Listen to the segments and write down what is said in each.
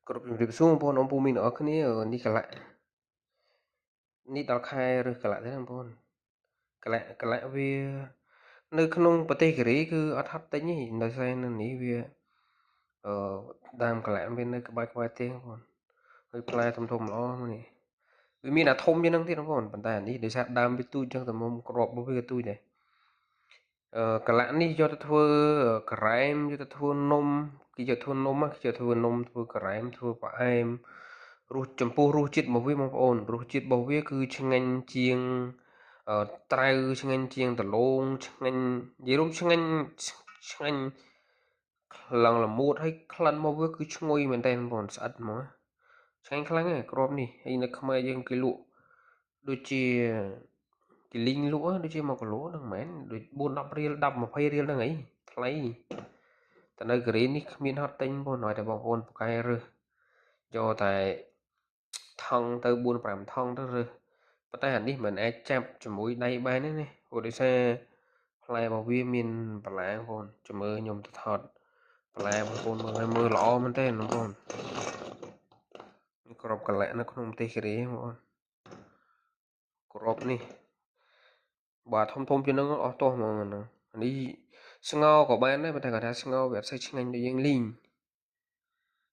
Cột rịp xuống bọn ông bù mình ở cái này ở đi cả lại đi đào khai rồi cả lại thế nào bọn cả lại vì nơi không bật tay cái đấy cứ ở tháp tính nhỉ nơi xe nên ní vì đam cả lại bên nơi cái bài tiếng bọn hơi play thầm thầm nó mà nè vì mình đã thông cho năng thì nó còn bản tài đi để sao đam với tôi trong tầm mông crop với tôi này cả lại đi cho tôi thua cả em cho tôi thua nôm cái giờ thua nôm á giờ thua nôm thua cả em thua bà em រសចំពោះរសជាតិមកវាបងប្អូនរសជាតិរបស់វាគឺឆ្ងាញ់ជាងត្រាវឆ្ងាញ់ជាងដំឡូងឆ្ងាញ់និយាយរួមឆ្ងាញ់ខ្លាំងល្មួតហើយក្លិនមកវាគឺឈ្ងុយមែនតើបងប្អូនស្អិតហ្មងឆ្ងាញ់ខ្លាំងណាស់គ្រាប់នេះហើយនៅខ្មែរយើងគេលក់ដូចជាគេលីងលក់ដូចជា1គីឡូហ្នឹងមែនដូច4 10រៀល10 20រៀលហ្នឹងអីថ្លៃតែនៅកូរ៉េនេះគ្មានហត់ទិញបងnóiតែបងប្អូនប្រកែរើសយកតែ ថងទៅ4 5ថងទៅរើសប៉ុន្តែអានេះមិនអាចចាប់ជាមួយដៃបានទេណាព្រោះដោយសារផ្លែរបស់វាមានបន្លាបងប្អូនចាំមើលខ្ញុំទៅថតបន្លែបងប្អូនមើលឲ្យមើលល្អមែនទេបងប្អូនក្របកលៈនៅក្នុងប្រទេសកូរ៉េបងប្អូនក្របនេះបើធំធំជាងនឹងអស់ទាស់ហ្មងហ្នឹងអានេះស្ងោរក៏បានដែរប៉ុន្តែគាត់ថាស្ងោរវាអត់សូវឆ្ងាញ់ដូចយើងលីង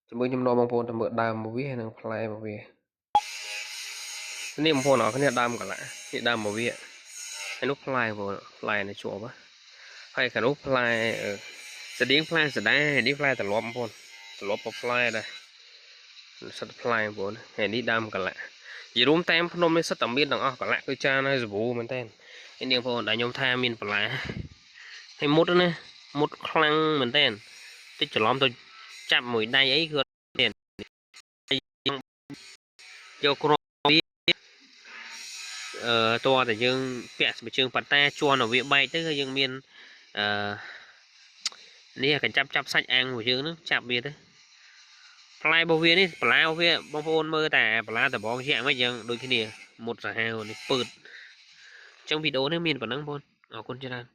ចាំមើលខ្ញុំនាំបងប្អូនទៅមើលដើមរបស់វានិងផ្លែរបស់វានេះបងប្អូនអរគ្នាដើមកន្លះនេះដើមរបស់វាហើយនោះផ្លែបងផ្លែនេះជាប់ហើយខាងនោះផ្លែស្តៀងផ្លែសដានេះផ្លែត្រឡប់បងប្អូនត្រឡប់ក៏ផ្លែដែរសិតផ្លែបងប្អូនហើយនេះដើមកន្លះនិយាយរួមតាមភ្នំនេះសិតតែមានទាំងអស់កន្លះគឺចានហើយសាប៊ូមែនតើហើយនាងបងប្អូនដែលខ្ញុំថាមានបន្លែហើយមុតណាមុតខ្លាំងមែនតើតិចច្រឡំទៅចាប់មួយដៃអីគឺយកគ្រាប់តើតែយើងពាក់ស្បែកជើងប៉ាតាជន់ឲ្យវាបែកទៅគឺយើងមាននេះកញ្ចាប់សាច់អាំងរបស់យើងហ្នឹងចាប់វាទៅផ្លែរបស់វានេះបន្លែរបស់វាបងប្អូនមើលតែបន្លែតបងជាក់មិនយ៉ាងដូចគ្នាមុតសាហាវនេះពើតអញ្ចឹងវីដេអូនេះមានប៉ុណ្ណឹងបងអរគុណច្រើន